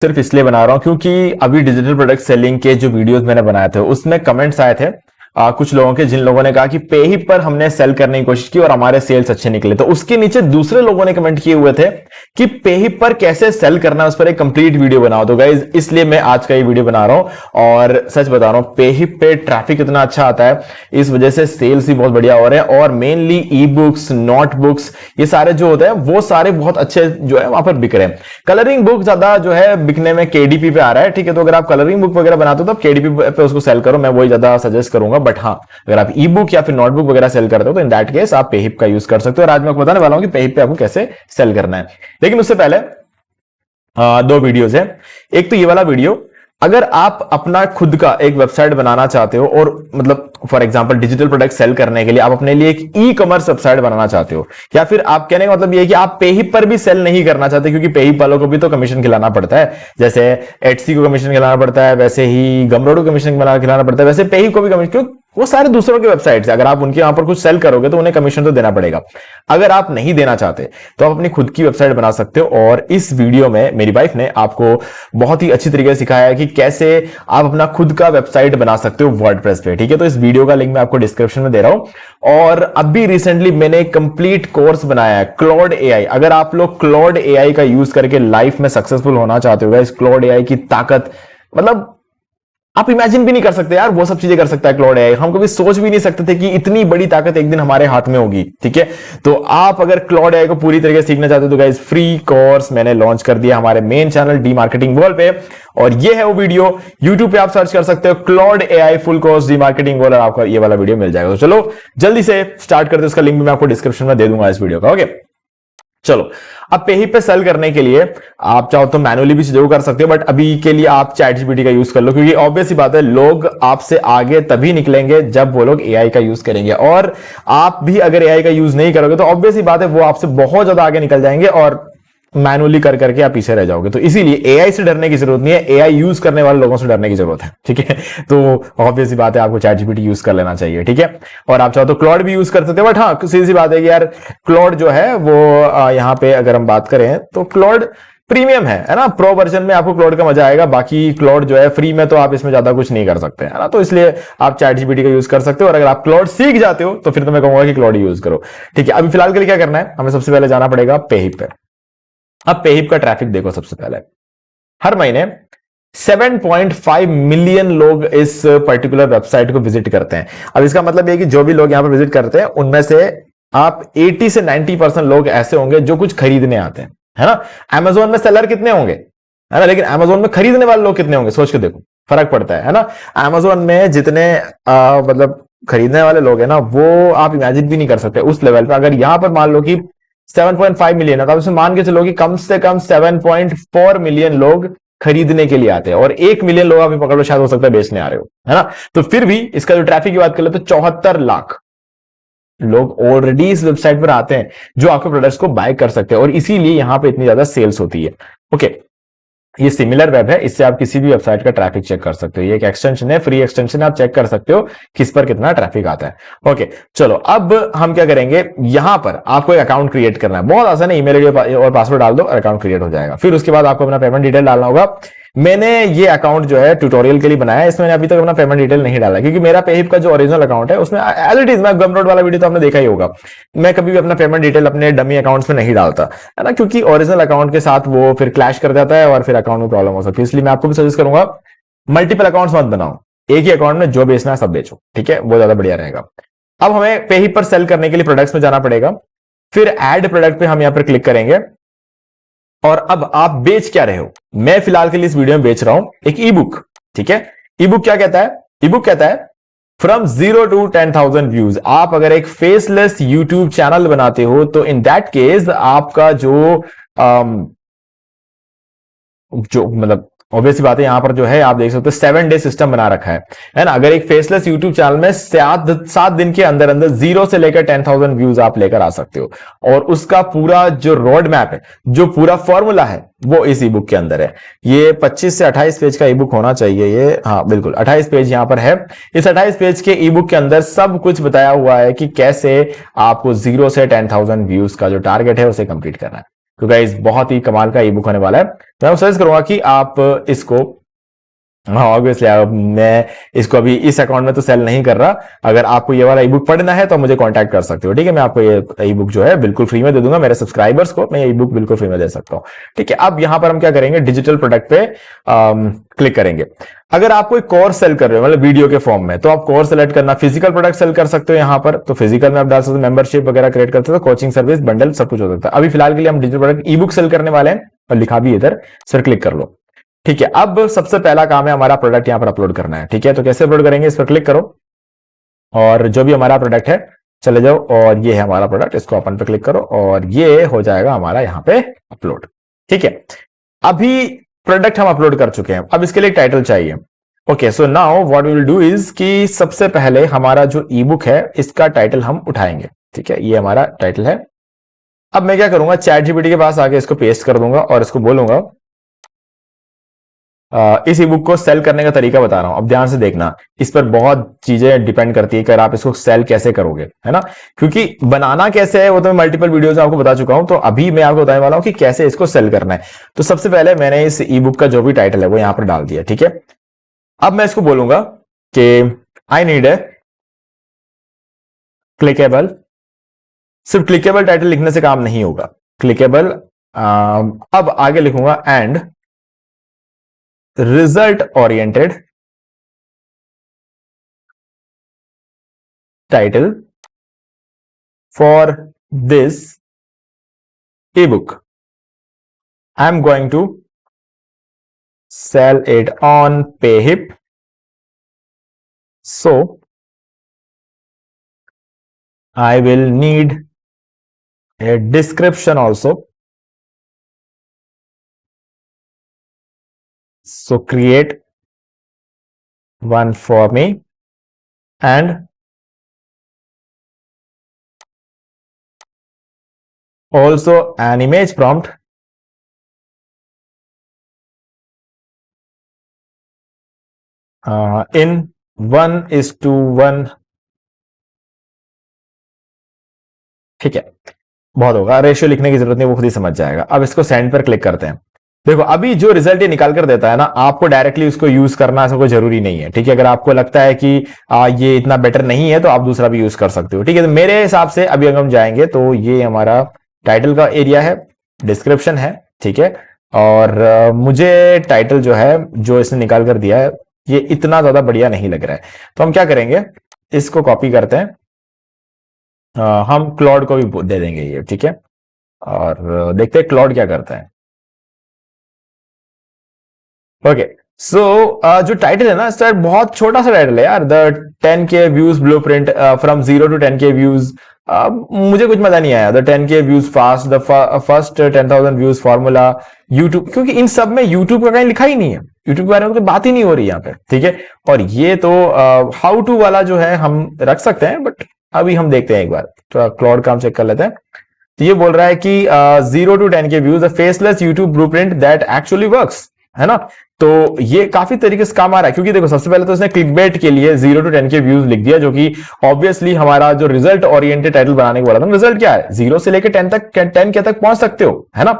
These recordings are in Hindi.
सिर्फ इसलिए बना रहा हूं क्योंकि अभी डिजिटल प्रोडक्ट सेलिंग के जो वीडियोस मैंने बनाए थे उसमें कमेंट्स आए थे कुछ लोगों के, जिन लोगों ने कहा कि पेहिप पर हमने सेल करने की कोशिश की और हमारे सेल्स अच्छे निकले। तो उसके नीचे दूसरे लोगों ने कमेंट किए हुए थे कि पेहिप पर कैसे सेल करना है, उस पर एक कंप्लीट वीडियो बनाओ। तो गाइज इसलिए मैं आज का ये वीडियो बना रहा हूं और सच बता रहा हूं, पेहिप पे ट्रैफिक इतना अच्छा आता है, इस वजह से सेल्स भी बहुत बढ़िया हो रहे हैं और मेनली ई बुक्स, नोटबुक्स, ये सारे जो होते हैं वो सारे बहुत अच्छे जो है वहां पर बिक रहे हैं। कलरिंग बुक ज्यादा जो है बिकने में केडीपी पे आ रहा है, ठीक है। तो अगर आप कलरिंग बुक वगैरह बनाते हो तो केडीपी पे उसको सेल करो, मैं वही ज्यादा सजेस्ट करूंगा। बट हाँ, अगर आप ई बुक या फिर नोटबुक वगैरह सेल करते हो तो इन दैट केस आप पेहिप का यूज कर सकते हो। और आज मैं आपको बताने वाला हूं कि पेहिप पे आपको कैसे सेल करना है। लेकिन उससे पहले दो वीडियोस है। एक तो ये वाला वीडियो, अगर आप अपना खुद का एक वेबसाइट बनाना चाहते हो और मतलब for example digital product sell करने के लिए आप अपने लिए एक ई कॉमर्स वेबसाइट बनाना चाहते हो, या फिर आप कहने का मतलब ये है कि आप पेहिप पर भी सेल नहीं करना चाहते क्योंकि पेहिप वालों को भी तो कमीशन खिलाना पड़ता है। जैसे एटसी को कमीशन खिलाना पड़ता है, वैसे ही गमरोड को कमीशन खिलाना पड़ता है, वैसे पेहिप को भी कमीशन, क्यों? वो सारे दूसरों के वेबसाइट है, अगर आप उनके यहां पर कुछ सेल करोगे तो उन्हें कमीशन तो देना पड़ेगा। अगर आप नहीं देना चाहते तो आप अपनी खुद की वेबसाइट बना सकते हो। और इस वीडियो में मेरी वाइफ ने आपको बहुत ही अच्छी तरीके से सिखाया है कि कैसे आप अपना खुद का वेबसाइट बना सकते हो वर्डप्रेस पे, ठीक है। तो इस वीडियो का लिंक मैं आपको डिस्क्रिप्शन में दे रहा हूं। और अभी रिसेंटली मैंने एक कंप्लीट कोर्स बनाया है क्लॉड एआई। अगर आप लोग क्लॉड एआई का यूज करके लाइफ में सक्सेसफुल होना चाहते हो, इस क्लॉड एआई की ताकत मतलब आप इमेजिन भी नहीं कर सकते यार, वो सब चीजें कर सकता है क्लॉड एआई। हम कभी सोच भी नहीं सकते थे कि इतनी बड़ी ताकत एक दिन हमारे हाथ में होगी, ठीक है। तो आप अगर क्लॉड एआई को पूरी तरीके से सीखना चाहते हो तो गाइस फ्री कोर्स मैंने लॉन्च कर दिया हमारे main channel D marketing world पे। और ये है वो वीडियो, यूट्यूब पे आप सर्च कर सकते हो Claude AI full course D marketing world, और आपको ये वाला वीडियो मिल जाएगा। तो चलो जल्दी से स्टार्ट करते हैं, उसका लिंक भी मैं आपको डिस्क्रिप्शन में दे दूंगा इस वीडियो का, ओके। चलो, अब पेहिप पे सेल करने के लिए आप चाहो तो मैनुअली भी चीजों कर सकते हो, बट अभी के लिए आप चैटजीपीटी का यूज कर लो, क्योंकि ऑब्वियस सी बात है लोग आपसे आगे तभी निकलेंगे जब वो लोग एआई का यूज करेंगे। और आप भी अगर एआई का यूज नहीं करोगे तो ऑब्वियस सी बात है वो आपसे बहुत ज्यादा आगे निकल जाएंगे और मैनुअली कर करके आप पीछे रह जाओगे। तो इसीलिए एआई से डरने की जरूरत नहीं है, एआई यूज करने वाले लोगों से डरने की जरूरत है, ठीक है। तो ऑब्वियस सी बात है आपको चैटजीपीटी यूज कर लेना चाहिए, ठीक है। और आप चाहो तो क्लॉड भी यूज कर सकते हो, बट हाँ सीधी सी बात है कि यार क्लॉड जो है वो यहाँ पे अगर हम बात करें तो क्लॉड प्रीमियम है ना। प्रो वर्जन में आपको क्लॉड का मजा आएगा, बाकी क्लॉड जो है फ्री में तो आप इसमें ज्यादा कुछ नहीं कर सकते, है ना। तो इसलिए आप चैटजीपीटी का यूज कर सकते हो। और अगर आप क्लॉड सीख जाते हो तो फिर तो मैं कहूंगा कि क्लॉड यूज करो, ठीक है। अभी फिलहाल के लिए क्या करना है, हमें सबसे पहले जाना पड़ेगा पेहिप पे। अब पेहिप का ट्रैफिक देखो, सबसे पहले हर महीने 7.5 मिलियन लोग इस पर्टिकुलर वेबसाइट को विजिट करते हैं। अब इसका मतलब यह कि जो भी लोग यहां पर विजिट करते हैं उनमें से आप 80 से 90% लोग ऐसे होंगे जो कुछ खरीदने आते हैं, है ना। अमेजोन में सेलर कितने होंगे, है ना, लेकिन अमेजोन में खरीदने वाले लोग कितने होंगे, सोच के देखो, फर्क पड़ता है ना। अमेजोन में जितने मतलब खरीदने वाले लोग हैं ना, वो आप इमेजिन भी नहीं कर सकते उस लेवल पे। अगर यहां पर मान लो कि 7.5 मिलियन है तो आप इसमें मान के चलो कि कम से कम 7.4 मिलियन लोग खरीदने के लिए आते हैं, और 1 मिलियन लोग आप पकड़ लो शायद हो सकता है बेचने आ रहे हो, है ना। तो फिर भी इसका जो ट्रैफिक की बात कर ले तो 74 लाख लोग ऑलरेडी इस वेबसाइट पर आते हैं जो आपके प्रोडक्ट्स को बाय कर सकते हैं, और इसीलिए यहां पे इतनी ज्यादा सेल्स होती है, ओके। ये सिमिलर वेब है, इससे आप किसी भी वेबसाइट का ट्रैफिक चेक कर सकते हो। ये एक एक्सटेंशन है, फ्री एक्सटेंशन, आप चेक कर सकते हो किस पर कितना ट्रैफिक आता है, ओके। चलो अब हम क्या करेंगे, यहां पर आपको एक अकाउंट क्रिएट करना है, बहुत आसान है। ईमेल आईडी और पासवर्ड डाल दो और अकाउंट क्रिएट हो जाएगा। फिर उसके बाद आपको अपना पेमेंट डिटेल डालना होगा। मैंने ये अकाउंट जो है ट्यूटोरियल के लिए बनाया है, इसमें मैंने अभी तक अपना पेमेंट डिटेल नहीं डाला, क्योंकि मेरा पेहिप का जो ओरिजिनल अकाउंट है उसमें एज इट इज, मैं गमरोड वाला वीडियो तो आपने देखा ही होगा, मैं कभी भी अपना पेमेंट डिटेल अपने डमी अकाउंट्स में नहीं डालता, है ना, क्योंकि ओरिजिनल अकाउंट के साथ वो फिर क्लैश कर जाता है और फिर अकाउंट में प्रॉब्लम हो सकती है। इसलिए मैं आपको भी सजेस्ट करूंगा मल्टीपल अकाउंट्स मत बनाओ, एक ही अकाउंट में जो बेचना है सब बेचो, ठीक है, वो ज्यादा बढ़िया रहेगा। अब हमें पेहिप पर सेल करने के लिए प्रोडक्ट्स में जाना पड़ेगा, फिर ऐड प्रोडक्ट पे हम यहां पर क्लिक करेंगे। और अब आप बेच क्या रहे हो, मैं फिलहाल के लिए इस वीडियो में बेच रहा हूं एक ई बुक, ठीक है। ई बुक क्या कहता है, ई बुक कहता है फ्रॉम 0 to 10,000 व्यूज। आप अगर एक फेसलेस यूट्यूब चैनल बनाते हो तो इन दैट केस आपका जो मतलब ऑब्वियसली बात है, यहां पर जो है आप देख सकते हो 7 डे सिस्टम बना रखा है ना। अगर एक फेसलेस यूट्यूब चैनल में 7 दिन के अंदर अंदर 0 से लेकर 10,000 व्यूज आप लेकर आ सकते हो, और उसका पूरा जो रोड मैप है, जो पूरा फॉर्मूला है, वो इस ई बुक के अंदर है। ये 25 से 28 पेज का ई बुक होना चाहिए, ये हाँ बिल्कुल 28 पेज यहां पर है। इस 28 पेज के ई बुक के अंदर सब कुछ बताया हुआ है कि कैसे आपको 0 से 10,000 व्यूज का जो टारगेट है उसे कंप्लीट करना है। तो गाइस बहुत ही कमाल का ई बुक होने वाला है। मैं सजेस्ट करूंगा कि आप इसको, हाँ ऑब्वियसली मैं इसको अभी इस अकाउंट में तो सेल नहीं कर रहा। अगर आपको ये वाला ई बुक पढ़ना है तो मुझे कांटेक्ट कर सकते हो, ठीक है। मैं आपको ये ई बुक जो है बिल्कुल फ्री में दे दूंगा, मेरे सब्सक्राइबर्स को मैं ई बुक बिल्कुल फ्री में दे सकता हूँ, ठीक है। अब यहां पर हम क्या करेंगे, डिजिटल प्रोडक्ट पे क्लिक करेंगे। अगर आप कोई कोर्स सेल कर रहे हो मतलब वीडियो के फॉर्म में, तो आप कोर्स सेलेक्ट करना, फिजिकल प्रोडक्ट सेल कर सकते हो यहां पर, तो फिजिकल में आप डाल सकते हो, मेंबरशिप वगैरह क्रिएट कर सकते हो, कोचिंग सर्विस बंडल सब कुछ हो सकता है। अभी फिलहाल के लिए हम digital product e book sell करने वाले हैं और लिखा भी इधर, सर क्लिक कर लो, ठीक है। अब सबसे पहला काम है हमारा प्रोडक्ट यहां पर अपलोड करना है, ठीक है। तो कैसे अपलोड करेंगे, इस पर क्लिक करो और जो भी हमारा प्रोडक्ट है चले जाओ, और ये है हमारा प्रोडक्ट, इसको ओपन पे क्लिक करो और ये हो जाएगा हमारा यहां पे अपलोड, ठीक है। अभी प्रोडक्ट हम अपलोड कर चुके हैं, अब इसके लिए टाइटल चाहिए। Okay, so now what we will do is कि सबसे पहले हमारा जो ई बुक है इसका टाइटल हम उठाएंगे, ठीक है। ये हमारा टाइटल है। अब मैं क्या करूंगा, चैट जीपीटी के पास आके इसको पेस्ट कर दूंगा और इसको बोलूंगा इस ई बुक को सेल करने का तरीका बता रहा हूं, अब ध्यान से देखना, इस पर बहुत चीजें डिपेंड करती है कि आप इसको सेल कैसे करोगे, है ना। क्योंकि बनाना कैसे है वो तो मैं मल्टीपल वीडियोस में आपको बता चुका हूं, तो अभी मैं आपको बताने वाला हूं कि कैसे इसको सेल करना है। तो सबसे पहले मैंने इस ई बुक का जो भी टाइटल है वो यहां पर डाल दिया, ठीक है। अब मैं इसको बोलूंगा कि आई नीड ए क्लिकेबल, सिर्फ क्लिकेबल टाइटल लिखने से काम नहीं होगा, क्लिकेबल, अब आगे लिखूंगा and result oriented title for this ebook. I'm going to sell it on Payhip, so I will need a description also, so create one for me and also an image prompt in 1:1, ठीक है। बहुत होगा, रेशियो लिखने की जरूरत नहीं, वो खुद ही समझ जाएगा। अब इसको सेंड पर क्लिक करते हैं। देखो अभी जो रिजल्ट ये निकाल कर देता है ना, आपको डायरेक्टली उसको यूज करना ऐसा कोई जरूरी नहीं है, ठीक है। अगर आपको लगता है कि ये इतना बेटर नहीं है तो आप दूसरा भी यूज कर सकते हो, ठीक है। तो मेरे हिसाब से अभी अगर हम जाएंगे तो ये हमारा टाइटल का एरिया है, डिस्क्रिप्शन है, ठीक है। और मुझे टाइटल जो है जो इसने निकाल कर दिया है ये इतना ज्यादा बढ़िया नहीं लग रहा है, तो हम क्या करेंगे, इसको कॉपी करते हैं, हम क्लॉड को भी दे देंगे ये, ठीक है। और देखते हैं क्लॉड क्या करता है। ओके, सो जो टाइटल है ना सर, बहुत छोटा सा टाइटल है यार, the 10K views blueprint from 0 to 10K views. मुझे कुछ मजा नहीं आया, the 10K views fast, the first 10,000 views formula YouTube, क्योंकि इन सब में यूट्यूब का कहीं लिखा ही नहीं है, यूट्यूब के बारे में कोई बात ही नहीं हो रही यहाँ पे, ठीक है। और ये तो हाउ टू वाला जो है हम रख सकते हैं, बट अभी हम देखते हैं एक बार, तो क्लॉड का हम चेक कर लेते हैं। तो ये बोल रहा है कि 0 to 10K views, the faceless YouTube blueprint that actually works, है ना। तो ये काफी तरीके से काम आ रहा है, क्योंकि देखो सबसे पहले तो उसने क्लिकबेट के लिए 0 to 10K व्यूज लिख दिया, जो कि ऑब्वियसली हमारा जो रिजल्ट ओरिएंटेड टाइटल बनाने को बोला था, रिजल्ट क्या है, 0 से लेकर 10 तक, 10K तक पहुंच सकते हो, है ना।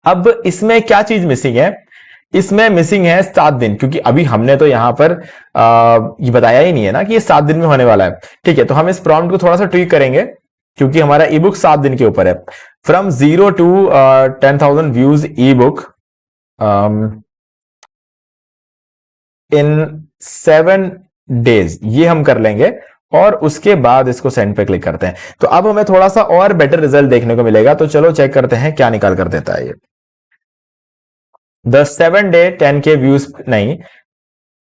अब इसमें क्या चीज मिसिंग है, इसमें मिसिंग है 7 दिन, क्योंकि अभी हमने तो यहां पर ये बताया ही नहीं है ना कि ये 7 दिन में होने वाला है, ठीक है। तो हम इस प्रॉम्प्ट को थोड़ा सा ट्विक करेंगे, क्योंकि हमारा ई बुक 7 दिन के ऊपर है। From 0 to 10,000 views E book in 7 days, ये हम कर लेंगे और उसके बाद इसको सेंड पे क्लिक करते हैं। तो अब हमें थोड़ा सा और बेटर रिजल्ट देखने को मिलेगा, तो चलो चेक करते हैं क्या निकाल कर देता है ये। द 7 डे 10K व्यूज नहीं,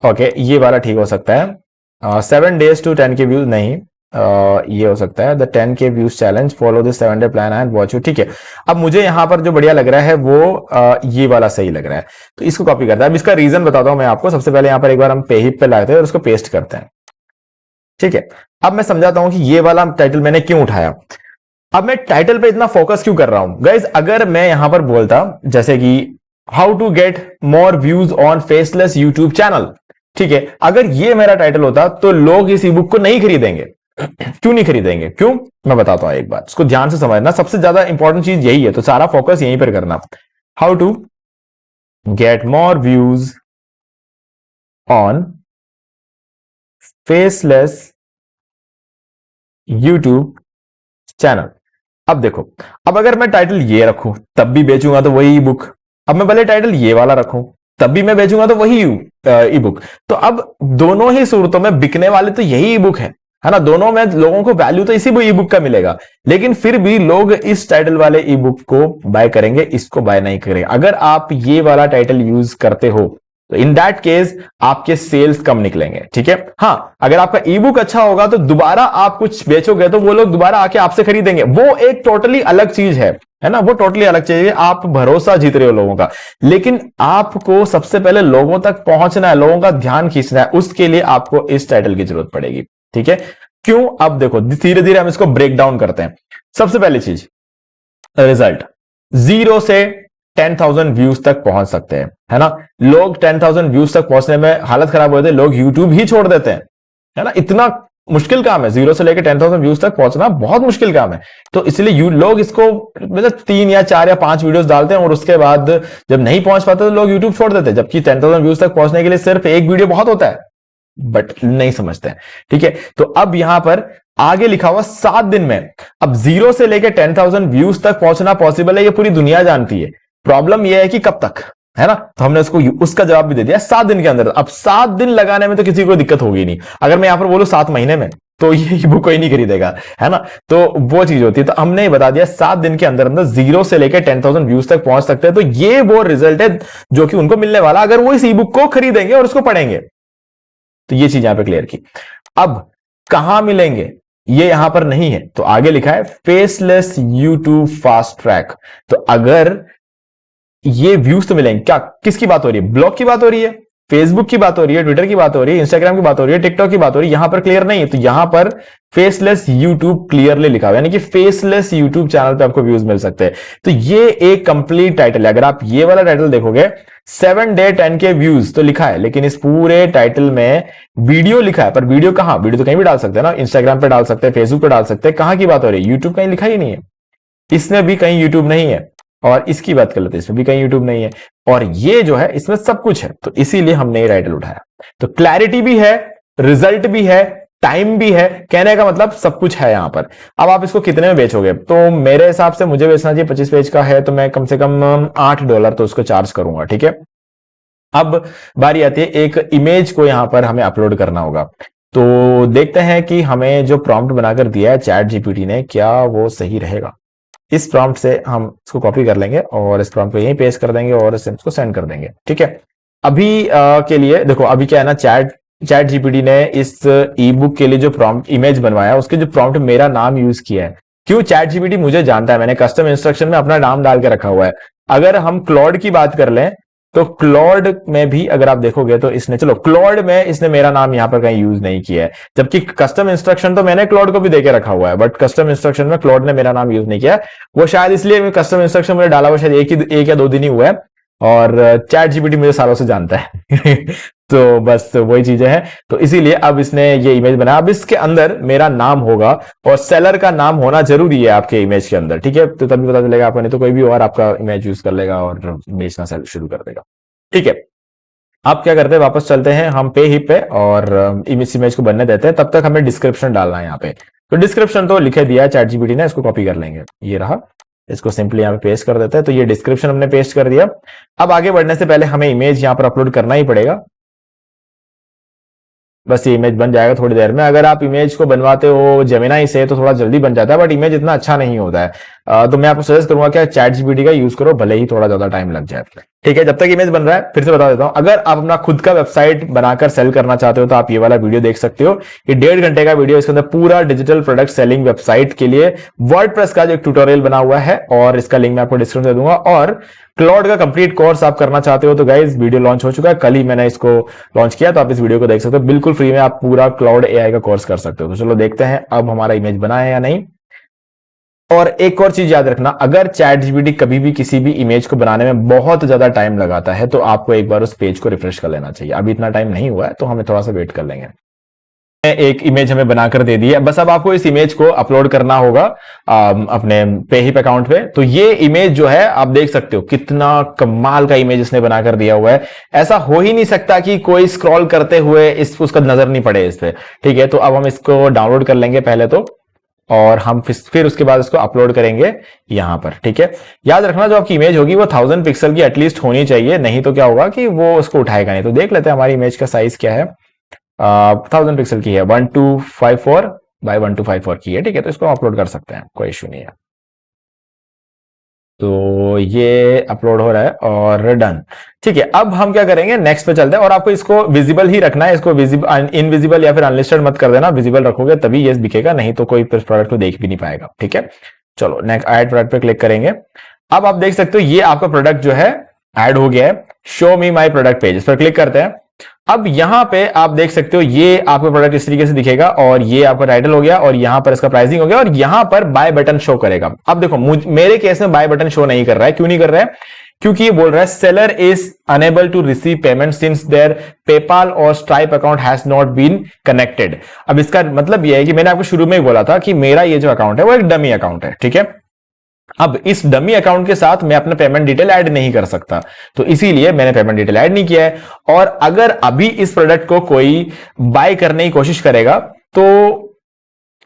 ओके ये वाला ठीक हो सकता है, 7 days to 10K व्यूज नहीं, ये हो सकता है the 10K views challenge, follow this 7 day plan and watch you, ठीक है। अब मुझे यहां पर जो बढ़िया लग रहा है वो ये वाला सही लग रहा है, तो इसको कॉपी करता है। अब इसका रीजन बताता हूं मैं आपको। सबसे पहले यहां पर एक बार हम पेहिप पे लाते हैं और उसको पेस्ट करते हैं, ठीक है। अब मैं समझाता हूं कि ये वाला टाइटल मैंने क्यों उठाया। अब मैं टाइटल पे इतना फोकस क्यों कर रहा हूं गाइज, अगर मैं यहां पर बोलता जैसे कि how to get more views on faceless YouTube channel, ठीक है, अगर ये मेरा टाइटल होता तो लोग इस ई बुक को नहीं खरीदेंगे, क्यों नहीं खरीदेंगे? क्यों, मैं बताता हूं एक बात, इसको ध्यान से समझना, सबसे ज्यादा इंपॉर्टेंट चीज यही है, तो सारा फोकस यहीं पर करना। How to get more views on faceless YouTube channel. अब देखो, अब अगर मैं टाइटल ये रखूं तब भी बेचूंगा तो वही ई बुक, अब मैं भले टाइटल ये वाला रखूं तब भी मैं बेचूंगा तो वही ई बुक। तो अब दोनों ही सूरतों में बिकने वाले तो यही ई बुक है ना, दोनों में लोगों को वैल्यू तो इसी ई बुक का मिलेगा, लेकिन फिर भी लोग इस टाइटल वाले ई बुक को बाय करेंगे, इसको बाय नहीं करेंगे। अगर आप ये वाला टाइटल यूज करते हो तो इन दैट केस आपके सेल्स कम निकलेंगे, ठीक है। हाँ, अगर आपका ई बुक अच्छा होगा तो दोबारा आप कुछ बेचोगे तो वो लोग दोबारा आके आपसे खरीदेंगे, वो एक टोटली अलग चीज है ना, वो टोटली अलग चीज है। आप भरोसा जीत रहे हो लोगों का, लेकिन आपको सबसे पहले लोगों तक पहुंचना है, लोगों का ध्यान खींचना है, उसके लिए आपको इस टाइटल की जरूरत पड़ेगी, ठीक है। क्यों? अब देखो धीरे धीरे हम इसको ब्रेक डाउन करते हैं। सबसे पहली चीज, रिजल्ट 0 से 10,000 व्यूज तक पहुंच सकते हैं, है ना। लोग 10,000 व्यूज तक पहुंचने में हालत खराब हो जाती है, लोग यूट्यूब ही छोड़ देते हैं, है ना। इतना मुश्किल काम है, 0 से लेकर 10,000 व्यूज तक पहुंचना बहुत मुश्किल काम है। तो इसलिए लोग इसको मतलब 3 या 4 या 5 वीडियोस डालते हैं और उसके बाद जब नहीं पहुंच पाते तो लोग यूट्यूब छोड़ देते हैं, जबकि 10,000 व्यूज तक पहुंचने के लिए सिर्फ एक वीडियो बहुत होता है, बट नहीं समझते हैं, ठीक है। तो अब यहां पर आगे लिखा हुआ 7 दिन में, अब 0 से लेकर 10,000 व्यूज तक पहुंचना पॉसिबल है, ये पूरी दुनिया जानती है। प्रॉब्लम यह है कि कब तक, है ना। तो हमने उसको उसका जवाब भी दे दिया 7 दिन के अंदर। अब 7 दिन लगाने में तो किसी को दिक्कत होगी नहीं, अगर मैं यहां पर बोलूं 7 महीने में तो ये बुक कोई नहीं खरीदेगा, है ना। तो वो चीज होती है, तो हमने बता दिया 7 दिन के अंदर अंदर 0 से लेकर 10,000 व्यूज तक पहुंच सकते हैं। तो ये वो रिजल्ट है जो कि उनको मिलने वाला अगर वो इस ई बुक को खरीदेंगे और उसको पढ़ेंगे। तो ये चीज यहां पे क्लियर की। अब कहां मिलेंगे ये यहां पर नहीं है, तो आगे लिखा है फेसलेस यूट्यूब फास्ट ट्रैक। तो अगर ये व्यूज तो मिलेंगे, क्या किसकी बात हो रही है? ब्लॉग की बात हो रही है, फेसबुक की बात हो रही है, ट्विटर की बात हो रही है, इंस्टाग्राम की बात हो रही है, टिकटॉक की बात हो रही है, यहां पर क्लियर नहीं है। तो यहां पर फेसलेस यूट्यूब क्लियरली लिखा हुआ है, यानी कि फेसलेस यूट्यूब चैनल पे आपको व्यूज मिल सकते हैं। तो ये एक कंप्लीट टाइटल है। अगर आप ये वाला टाइटल देखोगे 7 डे 10K व्यूज तो लिखा है, लेकिन इस पूरे टाइटल में वीडियो लिखा है, पर वीडियो कहां? वीडियो तो कहीं भी डाल सकते हैं ना, इंस्टाग्राम पे डाल सकते हैं, फेसबुक पे डाल सकते हैं, कहां की बात हो रही है? यूट्यूब कहीं लिखा ही नहीं है, इसमें भी कहीं यूट्यूब नहीं है, और इसकी बात कर लेते हैं, इसमें भी कहीं यूट्यूब नहीं है, और ये जो है इसमें सब कुछ है। तो इसीलिए हमने ये टाइटल उठाया। तो क्लैरिटी भी है, रिजल्ट भी है, टाइम भी है, कहने का मतलब सब कुछ है यहां पर। अब आप इसको कितने में बेचोगे? तो मेरे हिसाब से मुझे बेचना चाहिए 25 पेज का है तो मैं कम से कम $8 तो उसको चार्ज करूंगा, ठीक है। अब बारी आती है, एक इमेज को यहां पर हमें अपलोड करना होगा। तो देखते हैं कि हमें जो प्रॉम्प्ट बनाकर दिया है चैट जीपीटी ने, क्या वो सही रहेगा। इस प्रॉम्प्ट से हम इसको कॉपी कर लेंगे और इस प्रॉम्प्ट को यहीं पेस्ट कर देंगे और इसको सेंड कर देंगे, ठीक है। अभी के लिए देखो, अभी क्या है ना, चैट जीपीटी ने इस ई बुक के लिए जो प्रॉम्प्ट इमेज बनवाया, उसके जो प्रॉम्प्ट मेरा नाम यूज किया है। क्यों? चैट जीपीटी मुझे जानता है, मैंने कस्टम इंस्ट्रक्शन में अपना नाम डाल के रखा हुआ है। अगर हम क्लॉड की बात कर लें तो क्लॉड में भी अगर आप देखोगे तो इसने, चलो क्लॉड में इसने मेरा नाम यहां पर कहीं यूज नहीं किया है, जबकि कस्टम इंस्ट्रक्शन तो मैंने क्लॉड को भी देके रखा हुआ है, बट कस्टम इंस्ट्रक्शन में क्लॉड ने मेरा नाम यूज नहीं किया है। वो शायद इसलिए कस्टम इंस्ट्रक्शन मैंने डाला हुआ शायद एक या 2 दिन ही हुआ है, और चैट जीपीटी मुझे सालों से जानता है तो बस वही चीजें हैं। तो इसीलिए अब इसने ये इमेज बनाया। अब इसके अंदर मेरा नाम होगा और सेलर का नाम होना जरूरी है आपके इमेज के अंदर, ठीक है। तो तभी पता चलेगा आपको, नहीं तो कोई भी और आपका इमेज यूज कर लेगा और बेचना सेल शुरू कर देगा, ठीक है। आप क्या करते हैं, वापस चलते हैं हम पे ही पे और इमेज को बनने देते हैं। तब तक हमें डिस्क्रिप्शन डालना है यहाँ पे। तो डिस्क्रिप्शन तो लिखे दिया है चैट जीपीटी ने, इसको कॉपी कर लेंगे, ये रहा। इसको सिंपली यहाँ पे पेस्ट कर देते हैं। तो ये डिस्क्रिप्शन हमने पेस्ट कर दिया। अब आगे बढ़ने से पहले हमें इमेज यहाँ पर अपलोड करना ही पड़ेगा। बस ये इमेज बन जाएगा थोड़ी देर में। अगर आप इमेज को बनवाते हो जेमिनाई से तो थोड़ा जल्दी बन जाता है, बट इमेज इतना अच्छा नहीं होता है। तो मैं आपको सजेस्ट करूंगा कि चैट जीपीटी का यूज करो, भले ही थोड़ा ज्यादा टाइम लग जाए, ठीक है। जब तक इमेज बन रहा है फिर से बता देता हूं, अगर आप अपना खुद का वेबसाइट बनाकर सेल करना चाहते हो तो आप ये वाला वीडियो देख सकते हो। ये 1.5 घंटे का वीडियो, इसके अंदर पूरा डिजिटल प्रोडक्ट सेलिंग वेबसाइट के लिए वर्डप्रेस का जो एक ट्यूटोरियल बना हुआ है, और इसका लिंक मैं आपको डिस्क्रिप्शन दे दूंगा। और क्लाउड का कंप्लीट कोर्स आप करना चाहते हो तो गाइज वीडियो लॉन्च हो चुका है, कल ही मैंने इसको लॉन्च किया, तो आप इस वीडियो को देख सकते हो, बिल्कुल फ्री में आप पूरा क्लाउड एआई का कोर्स कर सकते हो। तो चलो देखते हैं अब हमारा इमेज बना है या नहीं। और एक और चीज याद रखना, अगर चैट जीपीटी कभी भी किसी भी इमेज को बनाने में बहुत ज्यादा टाइम लगाता है तो आपको एक बार उस पेज को रिफ्रेश कर लेना चाहिए। अभी इतना टाइम नहीं हुआ है तो हमें थोड़ा सा वेट कर लेंगे। एक इमेज हमें बनाकर दे दी है, बस अब आपको इस इमेज को अपलोड करना होगा अपने पेहिप अकाउंट पे। तो ये इमेज जो है आप देख सकते हो कितना कमाल का इमेज इसने बनाकर दिया हुआ है। ऐसा हो ही नहीं सकता कि कोई स्क्रॉल करते हुए उसका नजर नहीं पड़े इस पे। ठीक है, तो अब हम इसको डाउनलोड कर लेंगे पहले तो, और हम फिर उसके बाद इसको अपलोड करेंगे यहां पर। ठीक है, याद रखना जो आपकी इमेज होगी वो 1000 पिक्सल की एटलीस्ट होनी चाहिए, नहीं तो क्या होगा कि वो उसको उठाएगा नहीं। तो देख लेते हैं हमारी इमेज का साइज क्या है। 1000 पिक्सल की है, 1254 बाय 1254 की है। ठीक है, तो इसको अपलोड कर सकते हैं, कोई इश्यू नहीं है। तो ये अपलोड हो रहा है और डन। ठीक है, अब हम क्या करेंगे, नेक्स्ट पे चलते हैं। और आपको इसको विजिबल ही रखना है, इसको विजिबल इनविजिबल या फिर अनलिस्टेड मत कर देना। विजिबल रखोगे तभी ये दिखेगा, नहीं तो कोई प्रोडक्ट को देख भी नहीं पाएगा। ठीक है, चलो नेक्स्ट ऐड प्रोडक्ट पे क्लिक करेंगे। अब आप देख सकते हो ये आपका प्रोडक्ट जो है ऐड हो गया है। Show me my product page, इस पर क्लिक करते हैं। अब यहां पे आप देख सकते हो ये आपका प्रोडक्ट इस तरीके से दिखेगा, और ये आपका टाइटल हो गया, और यहां पर इसका प्राइसिंग हो गया, और यहां पर बाय बटन शो करेगा। अब देखो मेरे केस में बाय बटन शो नहीं कर रहा है। क्यों नहीं कर रहा है? क्योंकि ये बोल रहा है seller is unable to receive payment since their PayPal और Stripe account has not been connected. अब इसका मतलब यह है कि मैंने आपको शुरू में ही बोला था कि मेरा ये जो अकाउंट है वो एक डमी अकाउंट है। ठीक है, अब इस डमी अकाउंट के साथ मैं अपना पेमेंट डिटेल ऐड नहीं कर सकता, तो इसीलिए मैंने पेमेंट डिटेल ऐड नहीं किया है। और अगर अभी इस प्रोडक्ट को कोई बाय करने की कोशिश करेगा, तो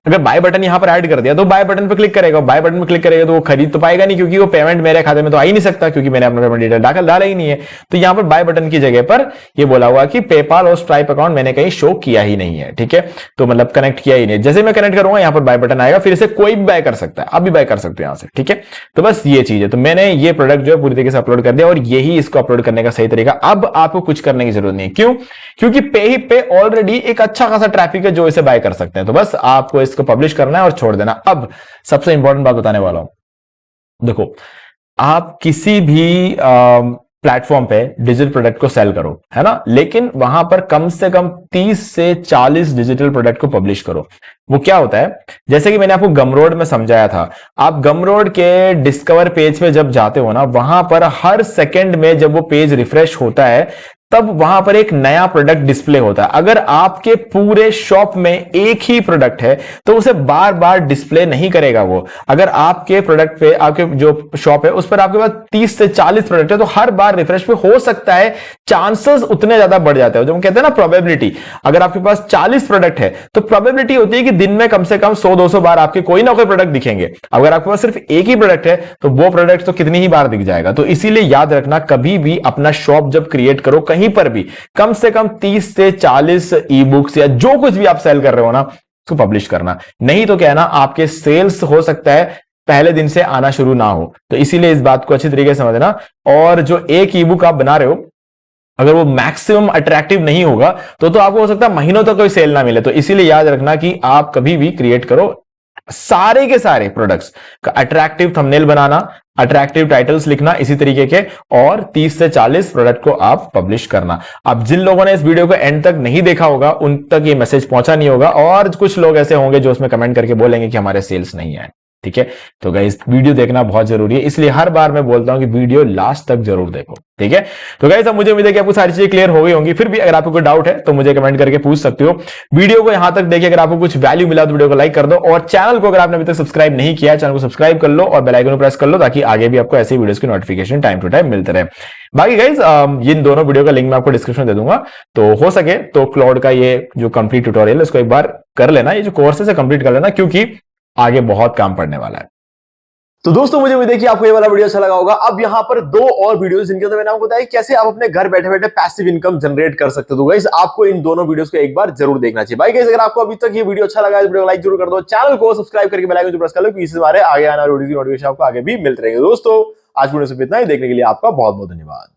अगर बाय बटन यहां पर ऐड कर दिया तो बाय बटन पर क्लिक करेगा, बाय बटन पर क्लिक करेगा तो वो खरीद तो पाएगा नहीं, क्योंकि वो पेमेंट मेरे खाते में तो आ ही नहीं सकता, क्योंकि मैंने अपना पेमेंट डिटेल डाला ही नहीं है। तो यहां पर बाय बटन की जगह पर ये बोला हुआ कि पेपाल और स्ट्राइप अकाउंट मैंने कहीं शो किया ही नहीं है। ठीक है, तो मतलब कनेक्ट किया ही नहीं। जैसे मैं कनेक्ट करूंगा यहां पर बाय बटन आएगा, फिर इसे कोई भी बाय कर सकता है, आप भी बाय कर सकते हो यहां से। ठीक है, तो बस ये चीज है। तो मैंने ये प्रोडक्ट जो है पूरी तरीके से अपलोड कर दिया, और यही इसको अपलोड करने का सही तरीका। अब आपको कुछ करने की जरूरत नहीं है। क्यों? क्योंकि पेहिप पे ऑलरेडी एक अच्छा खासा ट्रैफिक है जो इसे बाय कर सकते हैं। तो बस आपको इसको पब्लिश करना है और छोड़ देना। अब सबसे इंपॉर्टेंट बात बताने वाला हूं, देखो आप किसी भी प्लेटफॉर्म पे डिजिटल प्रोडक्ट को सेल करो, है ना, लेकिन वहां पर कम से कम 30 से 40 डिजिटल प्रोडक्ट को पब्लिश करो। वो क्या होता है, जैसे कि मैंने आपको गमरोड में समझाया था, आप गमरोड के डिस्कवर पेज पे जब जाते हो ना, वहां पर हर सेकंड में जब वो पेज रिफ्रेश होता है तब वहां पर एक नया प्रोडक्ट डिस्प्ले होता है। अगर आपके पूरे शॉप में एक ही प्रोडक्ट है तो उसे बार बार डिस्प्ले नहीं करेगा वो। अगर आपके प्रोडक्ट पे, आपके जो शॉप है उस पर आपके पास 30 से 40 प्रोडक्ट है, तो हर बार रिफ्रेश पे हो सकता है, चांसेस उतने ज्यादा बढ़ जाते हैं। जो हम कहते हैं ना प्रोबेबिलिटी, अगर आपके पास 40 प्रोडक्ट है तो प्रोबेबिलिटी होती है कि दिन में कम से कम 100-200 बार आपके कोई ना कोई प्रोडक्ट दिखेंगे। अगर आपके पास सिर्फ एक ही प्रोडक्ट है तो वो प्रोडक्ट तो कितनी ही बार दिख जाएगा। तो इसीलिए याद रखना, कभी भी अपना शॉप जब क्रिएट करो, कहीं पर भी कम से कम 30 से 40 ई बुक्स या जो कुछ भी आप सेल कर रहे हो ना, उसको पब्लिश करना। नहीं तो क्या है ना, आपके सेल्स हो सकता है पहले दिन से आना शुरू ना हो। तो इसीलिए इस बात को अच्छी तरीके से समझना। और जो एक ई बुक आप बना रहे हो, अगर वो मैक्सिमम अट्रैक्टिव नहीं होगा तो आपको हो सकता है महीनों तक कोई सेल ना मिले। तो इसीलिए याद रखना कि आप कभी भी क्रिएट करो सारे के सारे प्रोडक्ट्स का अट्रैक्टिव थंबनेल बनाना, अट्रैक्टिव टाइटल्स लिखना इसी तरीके के, और 30 से 40 प्रोडक्ट को आप पब्लिश करना। अब जिन लोगों ने इस वीडियो को एंड तक नहीं देखा होगा उन तक ये मैसेज पहुंचा नहीं होगा, और कुछ लोग ऐसे होंगे जो उसमें कमेंट करके बोलेंगे कि हमारे सेल्स नहीं आए। ठीक है, तो गाइस वीडियो देखना बहुत जरूरी है, इसलिए हर बार मैं बोलता हूं कि वीडियो लास्ट तक जरूर देखो। ठीक है, तो गाइस अब मुझे उम्मीद है कि आपको सारी चीजें क्लियर हो गई होंगी। फिर भी अगर आपको कोई डाउट है तो मुझे कमेंट करके पूछ सकते हो। वीडियो को यहां तक देखिए, अगर आपको कुछ वैल्यू मिला तो वीडियो को लाइक कर दो, और चैनल को अगर आपने अभी तक सब्सक्राइब नहीं किया है, चैनल को सब्सक्राइब कर लो और बेल आइकन को प्रेस कर लो, ताकि आगे भी आपको ऐसी वीडियोस की नोटिफिकेशन टाइम टू टाइम मिलते रहे। बाकी गाइस इन दोनों वीडियो का लिंक मैं आपको डिस्क्रिप्शन में दे दूंगा, तो हो सके तो क्लाउड का ये जो कंप्लीट ट्यूटोरियल है उसको एक बार कर लेना, ये जो कोर्स है कंप्लीट कर लेना, क्योंकि आगे बहुत काम पड़ने वाला है। तो दोस्तों मुझे उम्मीद है कि आपको ये वाला वीडियो अच्छा लगा होगा। अब यहाँ पर दो और वीडियोस जिनके अंदर मैंने आपको बताया कैसे आप अपने घर बैठे बैठे पैसिव इनकम जनरेट कर सकते हो। तो गाइस आपको इन दोनों वीडियोस को एक बार जरूर देखना चाहिए। भाई गाइस अगर आपको अभी तक ये वीडियो अच्छा लगा है तो वीडियो को लाइक जरूर कर दो, चैनल को सब्सक्राइब करके बेल आइकन को प्रेस कर लो, क्योंकि इससे हमारे आगे आने वाली वीडियो की नोटिफिकेशन आपको आगे भी मिलते रहेंगे। दोस्तों आज वीडियो से इतना ही, देखने के लिए आपका बहुत बहुत धन्यवाद।